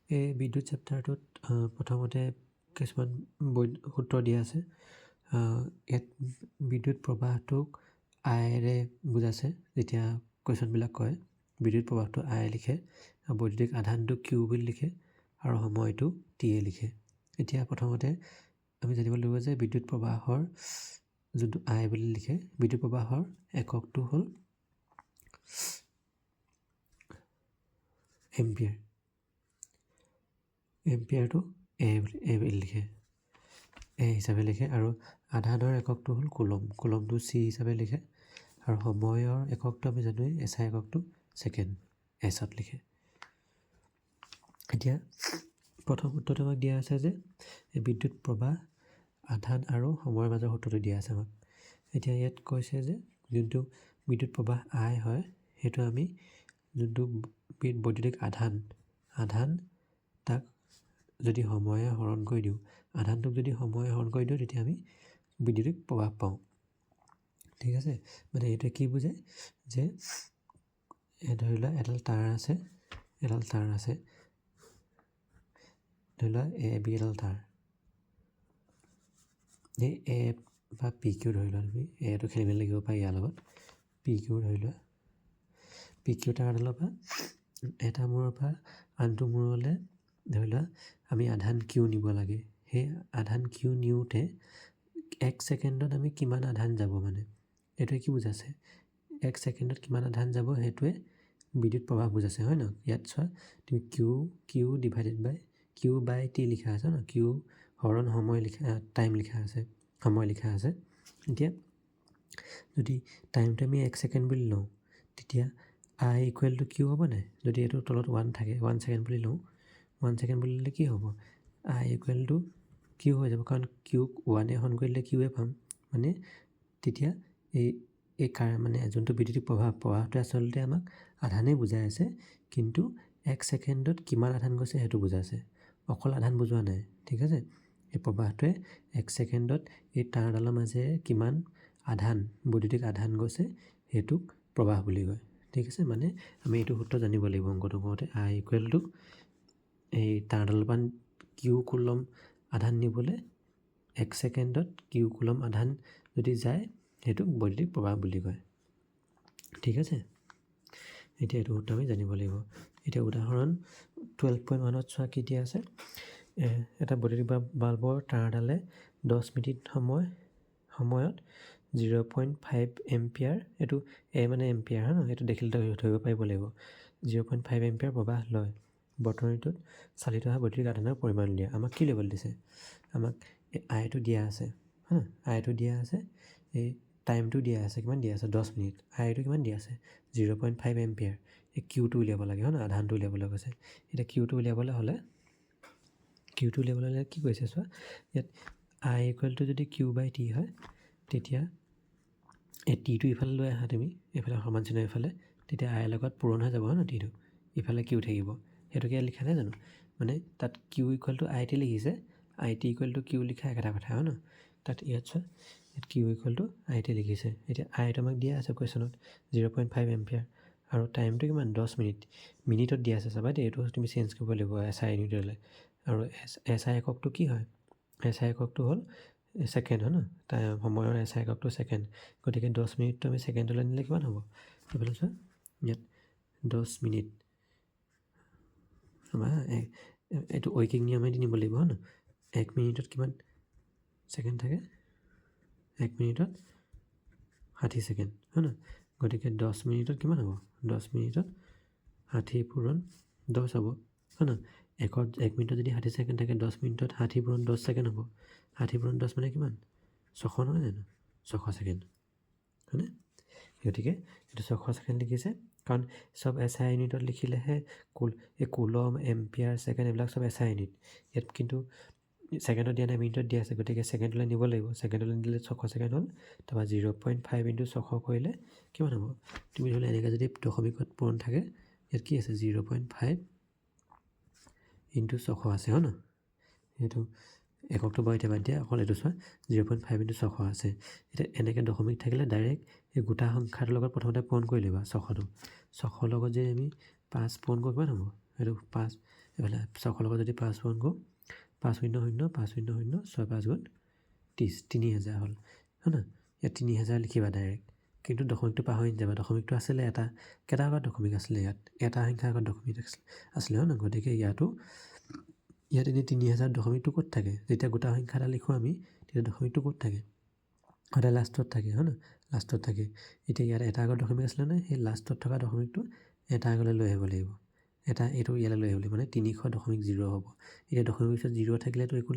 এই বিদ্যুৎ চেপ্টাৰটোত প্ৰথমতে কিছুমান সূত্ৰ দিয়া আছে। ইয়াত বিদ্যুৎ প্ৰবাহটোক আইৰে বুজাইছে। যেতিয়া কুৱেশ্যনবিলাক কয় বিদ্যুৎ প্ৰবাহটো আই লিখে, বৈদ্যুতিক আধানটো কিউ বুলি লিখে আৰু সময়টো টি এ লিখে। এতিয়া প্ৰথমতে আমি জানিব লাগিব যে বিদ্যুৎ প্ৰবাহৰ যোনটো আই বুলি লিখে, বিদ্যুৎ প্ৰবাহৰ এককটো হ'ল এম্পিয়াৰ। এম্পিয়াৰটো এ বুলি লিখে, এ হিচাপে লিখে, আৰু আধানৰ এককটো হ'ল কুলম। কুলমটো চি হিচাপে লিখে, আৰু সময়ৰ এককটো আমি জানোৱেই, এছআই এককটো ছেকেণ্ড এছত লিখে। এতিয়া প্ৰথম সূত্ৰটো আমাক দিয়া আছে যে বিদ্যুৎ প্ৰবাহ আধান আৰু সময়ৰ মাজৰ সূত্ৰটো দিয়া আছে আমাক। এতিয়া ইয়াত কৈছে যে যোনটো বিদ্যুৎ প্ৰবাহ আই হয় সেইটো আমি যোনটো বৈদ্যুতিক আধান তাক যদি সময়ে হৰণ কৰি দিওঁ, আধানটোক যদি সময়ে হৰণ কৰি দিওঁ তেতিয়া আমি বৈদ্যুতিক প্ৰবাহ পাওঁ। ঠিক আছে, মানে এইটোৱে কি বুজায় যে ধৰি লোৱা এডাল তাঁৰ আছে, ধৰি লোৱা এ বি এডাল তাঁৰ, এই এ বা পি কিউ ধৰি লোৱা, তুমি এটো খেলি মেলি লাগিব পাৰে ইয়াৰ লগত, পি কিউ ধৰি লোৱা। পি কিউ তাঁৰডালৰ পৰা এটা মূৰৰ পৰা আনটো মূৰলৈ ধৰি লোৱা আমি আধান কিউ নিব লাগে। সেই আধান কিউ নিওঁতে 1 ছেকেণ্ডত আমি কিমান আধান যাব, মানে এইটোৱে কি বুজাইছে, 1 ছেকেণ্ডত কিমান আধান যাব সেইটোৱে বিদ্যুৎ প্ৰবাহ বুজাইছে, হয় ন। ইয়াত চোৱা তুমি Q divided by Q by T লিখা আছে ন, কিউ হৰণ সময় লিখা, টাইম লিখা আছে, সময় লিখা আছে। এতিয়া যদি টাইমটো আমি 1 ছেকেণ্ড বুলি লওঁ তেতিয়া আই ইকুৱেল টু কিউ হ'ব নাই। যদি এইটো তলত 1 থাকে, 1 ছেকেণ্ড বুলি লওঁ, 1 ছেকেণ্ড বুলি ল'লে কি হ'ব, আই ইকুৱেল টু কিউ হৈ যাব, কাৰণ কিউক 1এ হৰণ কৰি দিলে কিউৱে পাম। মানে তেতিয়া মানে যোনটো বিদ্যুতিক প্ৰবাহটোৱে আচলতে আমাক আধানেই বুজাই আছে, কিন্তু 1 ছেকেণ্ডত কিমান আধান গৈছে সেইটো বুজাইছে, অকল আধান বুজোৱা নাই। ঠিক আছে, এই প্ৰবাহটোৱে 1 ছেকেণ্ডত এই তাঁৰডালৰ মাজেৰে কিমান বৈদ্যুতিক আধান গৈছে সেইটোক প্ৰবাহ বুলি কয়। ঠিক আছে, মানে আমি এইটো সূত্ৰ জানিব লাগিব অংকটো কৰোঁতে, আই ইকুৱেল টু এই তাঁৰডালৰ পৰা কিউ কুলম আধান নিবলৈ 1 ছেকেণ্ডত কিউ কুলম আধান যদি যায় সেইটোক বৈদ্যুতিক প্ৰবাহ বুলি কয়। ঠিক আছে, এতিয়া এইটো সূত্ৰ আমি জানিব লাগিব। এতিয়া উদাহৰণ 12.1ত চোৱা কি দিয়া আছে, এটা বৈদ্যুতিক বাল্বৰ তাঁৰডালে 10 মিনিট সময়ত 0.5 এম্পিয়াৰ, এইটো এ মানে এম্পিয়াৰ, হয় ন, এইটো দেখিলে ধৰিব পাৰিব লাগিব, 0.5 এম্পিয়াৰ প্ৰবাহ লয়। বৰ্তনীটোত চালিত হোৱা বৈদ্যুতিক আধানৰ পৰিমাণ দিয়া। আমাক কি ল'বলৈ দিছে, আমাক আইটো দিয়া আছে, হা, আইটো দিয়া আছে, এই টাইমটো দিয়া আছে, কিমান দিয়া আছে 10 মিনিট, আইটো কিমান দিয়া আছে 0.5 এম্পিয়াৰ। এই কিউটো উলিয়াব লাগে, হয় ন, আধানটো উলিয়াবলৈ কৈছে। এতিয়া কিউটো উলিয়াবলৈ হ'লে কি কৈছে চোৱা, ইয়াত আই ইকুৱেল টু যদি কিউ বাই টি হয় তেতিয়া এই টিটো ইফালে লৈ আহা তুমি, এইফালে সমান চিহ্ন এইফালে, তেতিয়া আইৰ লগত পূৰণ হৈ যাব, হয় ন, টিটো ইফালে কিউ থাকিব। সেইটোকে লিখা নাই জানো, মানে তাত Q equal to I T লিখিছে, I T equal to Q লিখা একেটা কথা, হয় ন। তাত ইয়াত চোৱা, ইয়াত Q equal to I T লিখিছে। এতিয়া আইটো আমাক দিয়া আছে কুৱেশ্যনত 0.5 এম্পিয়াৰ, আৰু টাইমটো কিমান 10 মিনিটত দিয়া আছে। চাবা দেই, এইটো তুমি চেঞ্জ কৰিব লাগিব এছ আই ইউনিটলৈ। আৰু এছ আই এককটো কি হয়, এছ আই এককটো হ'ল ছেকেণ্ড, হয় ন, তাৰ সময়ৰ এছ আই এককটো ছেকেণ্ড। গতিকে 10 মিনিটটো আমি ছেকেণ্ডলৈ নিলে কিমান হ'ব, এইফালে চোৱা, ইয়াত 10 মিনিট, এইটো ঐকিক নিয়মেদি নিব লাগিব, হয় ন। 1 মিনিটত কিমান ছেকেণ্ড থাকে, 1 মিনিটত 60 ছেকেণ্ড, হয় ন। গতিকে 10 মিনিটত কিমান হ'ব, 10 মিনিটত 60 পূৰণ 10 হ'ব, হয় ন। 1 মিনিটত যদি 60 ছেকেণ্ড থাকে, 10 মিনিটত 60 পূৰণ 10 ছেকেণ্ড হ'ব। 60 পূৰণ 10 মানে কিমান, 600 নহয় জানো, 600 ছেকেণ্ড, হয়নে। গতিকে এইটো 600 ছেকেণ্ড লিখিছে, কাৰণ চব এছ আই ইউনিটত লিখিলেহে এই কুলম, এম্পিয়াৰ, ছেকেণ্ড এইবিলাক চব এছ আই ইউনিট। ইয়াত কিন্তু ছেকেণ্ডত দিয়া নাই, মিনিটত দিয়া আছে, গতিকে ছেকেণ্ডলৈ নিব লাগিব। ছেকেণ্ডলৈ নিদিলে 600 ছেকেণ্ড হ'ল, তাৰপৰা 0.5 ইনটু 600 কৰিলে কিমান হ'ব, তুমি ধৰি লোৱা এনেকৈ যদি দশমিকত পূৰণ থাকে, ইয়াত কি আছে 0.5 ইনটু 600 আছে, হয় ন। সেইটো এককটো বাৰু এতিয়া বাদ দিয়া, অকল এইটো চোৱা 0.5 ইনটু 600 আছে। এতিয়া এনেকৈ দশমিক থাকিলে ডাইৰেক্ট এই গোটা সংখ্যাটোৰ লগত প্ৰথমতে পূৰণ কৰি ল'বা 600টো। 600 লগত যদি আমি 5 পূৰণ কৰোঁ কিমান হ'ব, সেইটো এইফালে 600 লগত যদি 5 পূৰণ কৰোঁ 500 500 6 5 গুণ 30 3000 হ'ল হয় ন ইয়াত 3000 লিখিবা ডাইৰেক্ট কিন্তু দশমিকটো পাহৰি নাযাবা দশমিকটো আছিলে এটা কেইটা আগত দশমিক আছিলে ইয়াত এটা সংখ্যা আগত দশমিক আছিলে হয় ন গতিকে ইয়াত এনেই 3000 দশমিকটো ক'ত থাকে যেতিয়া গোটা সংখ্যা এটা লিখোঁ আমি তেতিয়া দশমিকটো ক'ত থাকে সদায় লাষ্টত থাকে হয় ন লাষ্টত থাকে এতিয়া ইয়াত এটা আগত দশমিক আছিলে নে সেই লাষ্টত থকা দশমিকটো এটা আগলৈ লৈ আহিব লাগিব এইটো ইয়ালৈ লৈ আহিব লাগিব মানে 300.0 হ'ব এতিয়া দশমিক পিছত 0 থাকিলেতো একো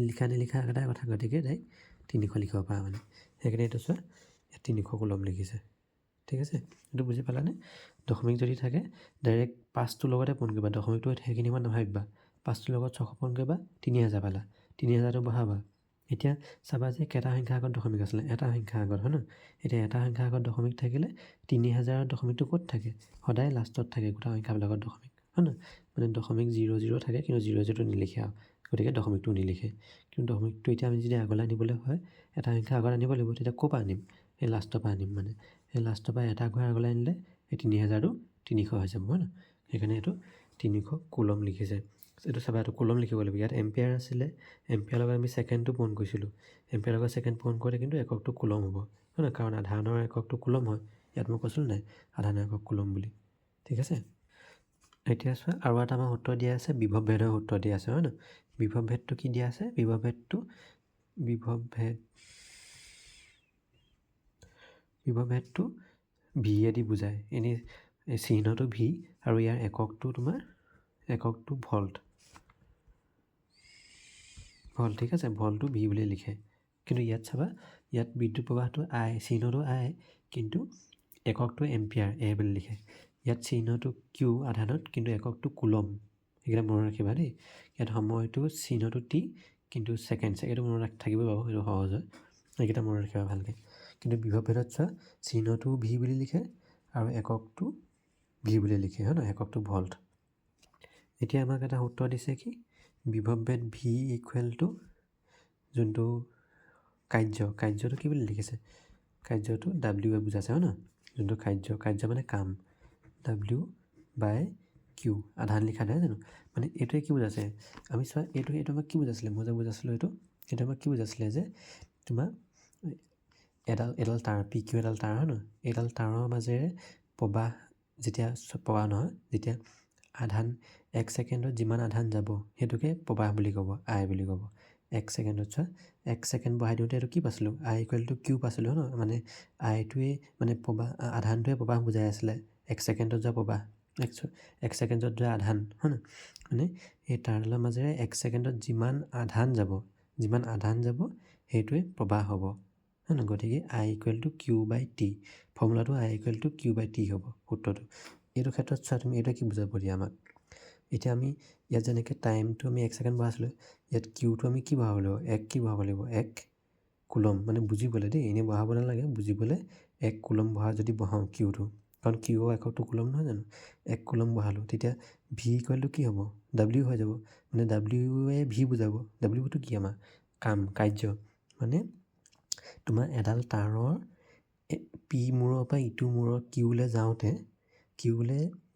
লিখা নিলিখা এটাই কথা গতিকে ডাইৰেক্ট 300 লিখিব পাৰা মানে সেইকাৰণে এইটো চোৱা ইয়াত 300 কুলম লিখিছে ঠিক আছে এইটো বুজি পালানে দশমিক যদি থাকে ডাইৰেক্ট 5টোৰ লগতে পূৰণ কৰিবা দশমিকটো সেইখিনি ইমান নাভাবিবা 5টোৰ লগত 600 পূৰণ কৰিবা 3000 পালা 3000টো বহাবা এতিয়া চাবা যে কেইটা সংখ্যা আগত দশমিক আছিলে এটা সংখ্যা আগত হয় ন এতিয়া এটা সংখ্যা আগত দশমিক থাকিলে 3000ৰ দশমিকটো ক'ত থাকে সদায় লাষ্টত থাকে গোটা সংখ্যাবিলাকত দশমিক হয় ন মানে দশমিক 00 থাকে কিন্তু 00টো নিলিখে আৰু গতিকে দশমিকটো নিলিখে কিন্তু দশমিকটো এতিয়া আমি যদি আগলৈ আনিবলৈ হয় এটা সংখ্যা আগত আনিব লাগিব তেতিয়া ক'ৰ পৰা আনিম সেই লাষ্টৰ পৰা আনিম মানে সেই লাষ্টৰ পৰা এটা ঘৰ আগলৈ আনিলে এই 3000টো 300 হৈ যাব হয় ন সেইকাৰণে এইটো 300 কুলম লিখিছে এইটো চাবা এইটো কুলম লিখিব লাগিব ইয়াত এম্পিয়াৰ আছিলে এম্পিয়াৰ লগত আমি ছেকেণ্ডটো পূৰণ কৰিছিলোঁ এম্পিয়াৰ লগত ছেকেণ্ড পূৰণ কৰোঁতে কিন্তু এককটো কুলম হ'ব হয় ন কাৰণ আধানৰ এককটো কুলম হয় ইয়াত মই কৈছিলোঁ নাই আধানৰ একক কুলম বুলি ঠিক আছে এতিয়া চোৱা আৰু এটা আমাৰ সূত্ৰ দিয়া আছে বিভৱ ভেদৰ সূত্ৰ দিয়া আছে হয় ন বিভৱ ভেদটো কি দিয়া আছে বিভৱ ভেদটো ভিয়েদি বুজায় এনেই চিহ্নটো ভি আৰু ইয়াৰ এককটো ভল্ট ঠিক আছে ভল্টটো ভি বুলি লিখে কিন্তু ইয়াত চাবা ইয়াত বিদ্যুৎ প্ৰবাহটো আই চিহ্নটো আই কিন্তু এককটো এম্পিয়াৰ এ বুলি লিখে ইয়াত চিহ্নটো কিউ আধানত কিন্তু এককটো কুলম সেইকেইটা মনত ৰাখিবা দেই ইয়াত সময়টো চিহ্নটো টি কিন্তু ছেকেণ্ড এইটো মনত থাকিব বাৰু সেইটো সহজ হয় এইকেইটা মনত ৰাখিবা ভালকৈ কিন্তু বিভৱ ভেদত চোৱা চিহ্নটো ভি বুলি লিখে আৰু এককটো ভি বুলি লিখে হয় ন এককটো ভল্ট এতিয়া আমাক এটা সূত্ৰ দিছে কি বিভৱ ভেদ ভি ইকুৱেল টু যোনটো কাৰ্যটো কি বুলি লিখিছে কাৰ্যটো ডাব্লিউ এ বুজাইছে হয় ন যোনটো কাৰ্য মানে কাম ডাব্লিউ বাই কিউ আধান লিখা নাই জানো মানে এইটোৱে কি বুজাইছে আমি চোৱা এইটো আমাক কি বুজাইছিলে মই যে বুজাইছিলোঁ এইটো আমাক কি বুজাইছিলে যে তোমাৰ এডাল তাঁৰ পি কিউ এডাল তাঁৰ হয় ন এইডাল তাঁৰৰ মাজেৰে প্ৰবাহ যেতিয়া আধান 1 ছেকেণ্ডত যিমান আধান যাব সেইটোকে প্ৰবাহ বুলি ক'ব আই বুলি ক'ব 1 ছেকেণ্ডত চোৱা 1 ছেকেণ্ড বঢ়াই দিওঁতে এইটো কি পাইছিলোঁ আই ইকুৱেল টু কিউ পাইছিলোঁ ন মানে আইটোৱে মানে প্ৰবাহ আধানটোৱে প্ৰবাহ বুজাই আছিলে 1 ছেকেণ্ডত যোৱা প্ৰবাহ 1 ছেকেণ্ডত যোৱা আধান হয় ন মানে এই তাঁৰডালৰ মাজেৰে 1 ছেকেণ্ডত যিমান আধান যাব সেইটোৱে প্ৰবাহ হ'ব হয় ন গতিকে I equal to Q by T ফৰ্মুলাটো I equal to Q by T হ'ব সূত্ৰটো এইটো ক্ষেত্ৰত চোৱা তুমি এইটোৱে কি বুজাব দিয়ে আমাক এতিয়া আমি ইয়াত যেনেকৈ টাইমটো আমি 1 ছেকেণ্ড বঢ়াইছিলোঁ ইয়াত কিউটো আমি কি বঢ়াব লাগিব 1 কি বঢ়াব লাগিব 1 কুলম মানে বুজিবলৈ দেই এনেই বঢ়াব নালাগে বুজিবলৈ 1 কুলম যদি বঢ়াওঁ কিউটো কাৰণ কিউ এককটো কুলম নহয় জানো 1 কুলম বঢ়ালোঁ তেতিয়া ভি ইকুৱেলটো কি হ'ব ডাব্লিউ হৈ যাব মানে ডাব্লিউৱে ভি বুজাব ডাব্লিউটো কি আমাৰ কাৰ্য মানে তোমাৰ এডাল তাঁৰৰ পি মূৰৰ পৰা ইটো মূৰৰ কিউলৈ যাওঁতে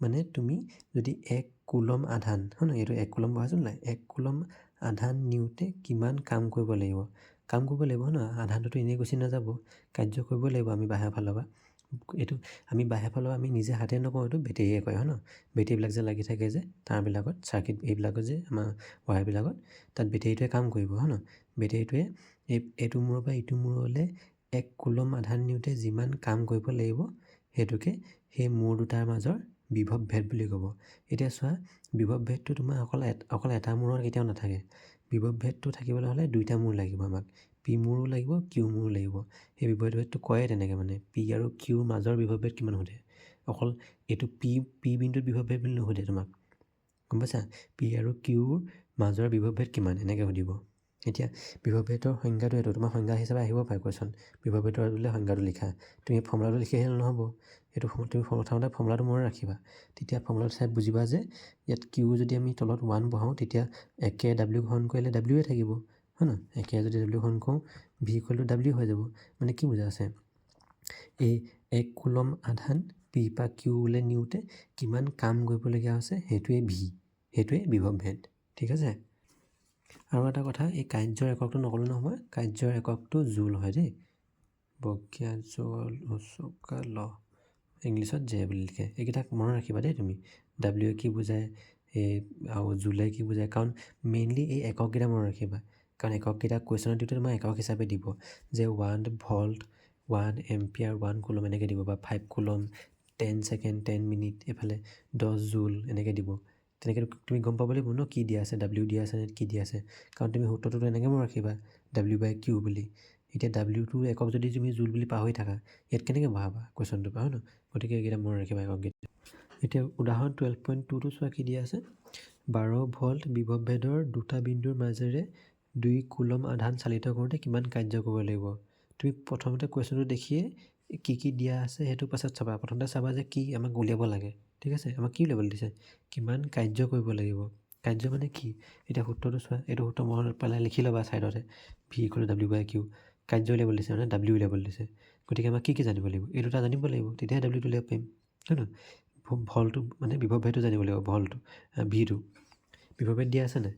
মানে তুমি যদি 1 কুলম আধান হয় ন এইটো 1 কুলম বঢ়াইছোঁ নাই 1 কুলম আধান নিওঁতে কিমান কাম কৰিব লাগিব হয় ন আধানটোতো এনেই গুচি নাযাব কাৰ্য কৰিব লাগিব আমি বাহিৰৰ ফালৰ পৰা এইটো আমি বাহিৰৰ ফালৰ পৰা আমি নিজে হাতে নকওঁ এইটো বেটেৰীয়ে কয় হয় ন বেটেৰীবিলাক যে লাগি থাকে যে তাঁৰবিলাকত চাৰ্কিট এইবিলাকত যে আমাৰ ৱায়াৰবিলাকত তাত বেটেৰীটোৱে কাম কৰিব হয় ন বেটেৰীটোৱে এইটো মূৰৰ পৰা ইটো মূৰলৈ 1 কুলম আধান নিওঁতে যিমান কাম কৰিব লাগিব সেইটোকে সেই মূৰ দুটাৰ মাজৰ বিভৱ ভেদ বুলি ক'ব এতিয়া চোৱা বিভৱ ভেদটো তোমাৰ অকল এটা মূৰত কেতিয়াও নাথাকে বিভৱ ভেদটো থাকিবলৈ হ'লে দুইটা মূৰ লাগিব আমাক পি মূৰো লাগিব কিউ মূৰো লাগিব সেই বিভৱ ভেদটো কয়ে তেনেকৈ মানে পি আৰু কিউৰ মাজৰ বিভৱ ভেদ কিমান সোধে অকল এইটো পি বিন্দুত বিভৱ ভেদ বুলি নুসুধে তোমাক গম পাইছা পি আৰু কিউৰ মাজৰ বিভৱ ভেদ কিমান এনেকৈ সুধিব এতিয়া বিভৱ ভেদৰ সংজ্ঞাটো এইটো তোমাৰ সংজ্ঞা হিচাপে আহিব পাৰে কুৱেশ্যন বিভৱ ভেদৰ বোলে সংজ্ঞাটো লিখা তুমি ফৰ্মুলাটো লিখি আহিলে নহ'ব এইটো তুমি প্ৰথমতে ফৰ্মুলাটো মনত ৰাখিবা তেতিয়া ফৰ্মুলাটো চাই বুজিবা যে ইয়াত কিউ যদি আমি তলত 1 বহাওঁ তেতিয়া একে ডাব্লিউ গ্ৰহণ কৰিলে ডাব্লিউৱে থাকিব হয় ন একে যদি ডাব্লিউ গ্ৰহণ কৰোঁ ভি ইকুৱেল টু ডাব্লিউ হৈ যাব মানে কি বুজা আছে এই 1 কুলম আধান পি পৰা কিউলৈ নিওঁতে কিমান কাম কৰিবলগীয়া হৈছে সেইটোৱে ভি সেইটোৱে বিভৱ ভেদ ঠিক আছে। আৰু এটা কথা এই কাৰ্যৰ এককটো নক'লোঁ নহয় কাৰ্যৰ এককটো জুল হয় দেই বকীয়া জল উচকা ল ইংলিছত জে বুলি লিখে এইকেইটাক মনত ৰাখিবা দেই তুমি ডাব্লিউ কি বুজায় এই আৰু জুলে কি বুজায় কাৰণ মেইনলি এই একককেইটা মনত ৰাখিবা কাৰণ একককেইটা কুৱেশ্যনত দিওঁতে তোমাৰ একক হিচাপে দিব যে 1 ভল্ট 1 এম্পিয়াৰ 1 কুলম এনেকৈ দিব বা 5 কুলম 10 ছেকেণ্ড 10 মিনিট এইফালে 10 জুল এনেকৈ দিব তেনেকৈ তুমি গম পাব লাগিব ন কি দিয়া আছে ডাব্লিউ দিয়া আছে নে কি দিয়া আছে কাৰণ তুমি সূত্ৰটো এনেকৈ মনত ৰাখিবা W/Q বুলি এতিয়া ডাব্লিউটো একক যদি তুমি জুল বুলি পাহৰি থাকা ইয়াত কেনেকৈ বহাবা কুৱেশ্যনটো পাহৰি ন গতিকে এইকেইটা মনত ৰাখিবা একককেইটা এতিয়া উদাহৰণ 12.2টো চোৱা কি দিয়া আছে 12 ভল্ট বিভৱ ভেদৰ দুটা বিন্দুৰ মাজেৰে 2 কুলম আধান চালিত কৰোঁতে কিমান কাৰ্য কৰিব লাগিব তুমি প্ৰথমতে কুৱেশ্যনটো দেখিয়ে কি দিয়া আছে সেইটো পাছত চাবা প্ৰথমতে চাবা যে কি আমাক উলিয়াব লাগে ঠিক আছে আমাক কি উলিয়াবলৈ দিছে কিমান কাৰ্য কৰিব লাগিব কাৰ্য মানে কি এতিয়া সূত্ৰটো চোৱা এইটো সূত্ৰ মনত পেলাই লিখি ল'বা ছাইডতে V=W/Q কাৰ্য উলিয়াবলৈ দিছে মানে W উলিয়াবলৈ দিছে গতিকে আমাক কি জানিব লাগিব এই দুটা জানিব লাগিব তেতিয়াহে ডাব্লিউটো উলিয়াব পাৰিম হয় নহয় ভল্টটো মানে বিভৱ ভেদটো জানিব লাগিব ভল্টটো ভিটো বিভৱ ভেদ দিয়া আছে নাই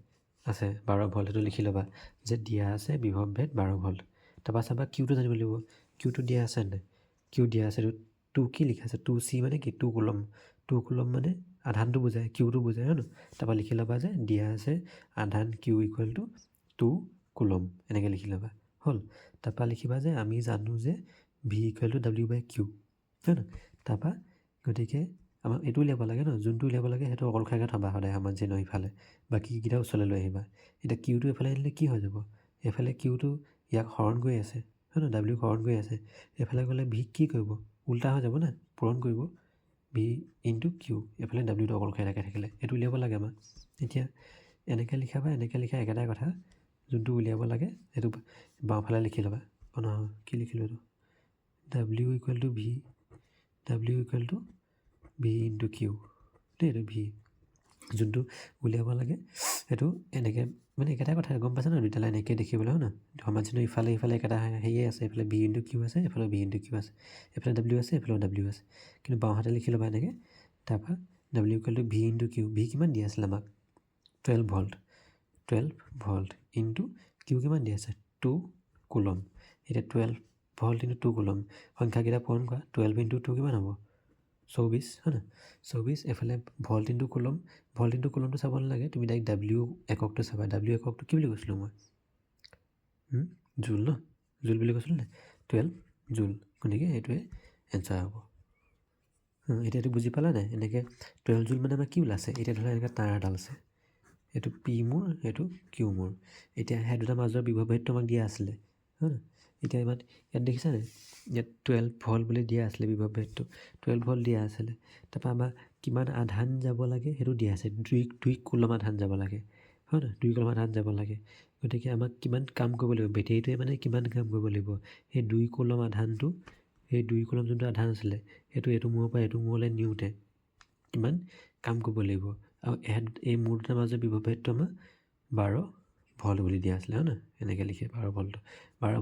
আছে 12 ভল্ট সেইটো লিখি ল'বা যে দিয়া আছে বিভৱ ভেদ 12 ভল্ট তাৰপৰা চাবা কিউটো জানিব লাগিব কিউটো দিয়া আছে নাই কিউ দিয়া আছে এইটো 2 কি লিখা আছে 2C মানে কি 2 কুলম 2 কুলম মানে আধানটো বুজায় কিউটো বুজায় হয় ন তাৰপৰা লিখি ল'বা যে দিয়া আছে আধান কিউ = 2 কুলম এনেকৈ লিখি ল'বা হ'ল তাৰপৰা লিখিবা যে আমি জানো যে V = W/Q হয় ন তাৰপৰা গতিকে আমাক এইটো উলিয়াব লাগে ন যোনটো উলিয়াব লাগে সেইটো অকলশৰীয়াকৈ থ'বা সদায় সমাজজনৰ ইফালে বাকীকেইটা ওচৰলৈ লৈ আহিবা এতিয়া কিউটো এইফালে আনিলে কি হৈ যাব এইফালে কিউটো ইয়াক হৰণ গৈ আছে হয় ন ডাব্লিউ হৰণ গৈ আছে এইফালে গ'লে ভি কি কৰিব উল্টা হৈ যাব না পূৰণ কৰিব V/Q এইফালে ডাব্লিউটো অকলশৰীয়াকৈ থাকিলে এইটো উলিয়াব লাগে আমাক এতিয়া এনেকৈ লিখা বা এনেকৈ লিখা একেটাই কথা যোনটো উলিয়াব লাগে সেইটো বাওঁফালে লিখি ল'বা নহয় কি লিখিলোঁ এইটো W = V/Q দেই এইটো ভি যোনটো উলিয়াব লাগে সেইটো এনেকৈ মানে একেটাই কথা গম পাইছা ন দুটা লাইন একেই দেখিবলৈ হয় ন সমাজজনৰ ইফালে একেটা হেৰিয়ে আছে এইফালে V/Q আছে এইফালে V/Q আছে এইফালে W আছে এইফালেও W আছে কিন্তু বাওঁহাতে লিখি ল'বা এনেকৈ তাৰপৰা W = V/Q ভি কিমান দিয়া আছিলে আমাক 12 ভল্ট ইনটু কিউ কিমান দিয়া আছে 2 কুলম এতিয়া 12 ভল্ট ইনটু 2 কুলম সংখ্যাকেইটা পূৰণ কৰা 12 × 2 কিমান হ'ব 24 হয় নহয় 24 এফালে ভল্ট ইনটু কুলমটো চাব নালাগে তুমি ডাইৰেক্ট ডাব্লিউ এককটো চাবা ডাব্লিউ এককটো কি বুলি কৈছিলোঁ মই জুল ন জুল বুলি কৈছিলোঁ নে 12 জুল গতিকে এইটোৱে এনচাৰ হ'ব এতিয়া এইটো বুজি পালা নাই এনেকৈ 12 জুল মানে আমাৰ কি ওলাইছে এতিয়া ধৰা এনেকৈ তাঁৰ এডাল আছে এইটো পি মোৰ এইটো কিউ মোৰ এতিয়া সেই দুটাৰ মাজৰ বিভৱ ভেদটো আমাক দিয়া আছিলে হয় এতিয়া ইয়াত দেখিছানে ইয়াত 12 ভল্ট বুলি দিয়া আছিলে বিভৱ ভেদটো 12 ভল্ট দিয়া আছিলে তাৰপৰা আমাৰ কিমান আধান যাব লাগে সেইটো দিয়া আছে 2 কুলম আধান যাব লাগে হয় নহয় 2 কুলম আধান যাব লাগে গতিকে আমাক কিমান কাম কৰিব লাগিব বেটেৰীটোৱে মানে কিমান কাম কৰিব লাগিব সেই 2 কুলম আধানটো সেই 2 কুলম যোনটো আধান আছিলে সেইটো এইটো মূৰৰ পৰা এইটো মূৰলৈ নিওঁতে কিমান কাম কৰিব লাগিব আৰু এই মূৰ দুটাৰ মাজৰ বিভৱ ভেদটো আমাৰ 12 ভল্ট বুলি দিয়া আছিলে হয় ন এনেকৈ লিখে 12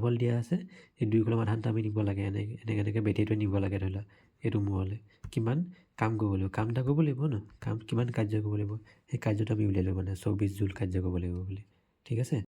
ভল্ট দিয়া আছে এই 2 কুলম আধানটো আমি নিব লাগে এনেকৈ বেটেৰীটোৱে নিব লাগে ধৰি লোৱা এইটো মূৰলৈ কিমান কাম কৰিব লাগিব কাম এটা কৰিব লাগিব ন কাম কিমান কাৰ্য কৰিব লাগিব সেই কাৰ্যটো আমি উলিয়ালোঁ মানে 24 জুল কাৰ্য কৰিব লাগিব বুলি ঠিক আছে।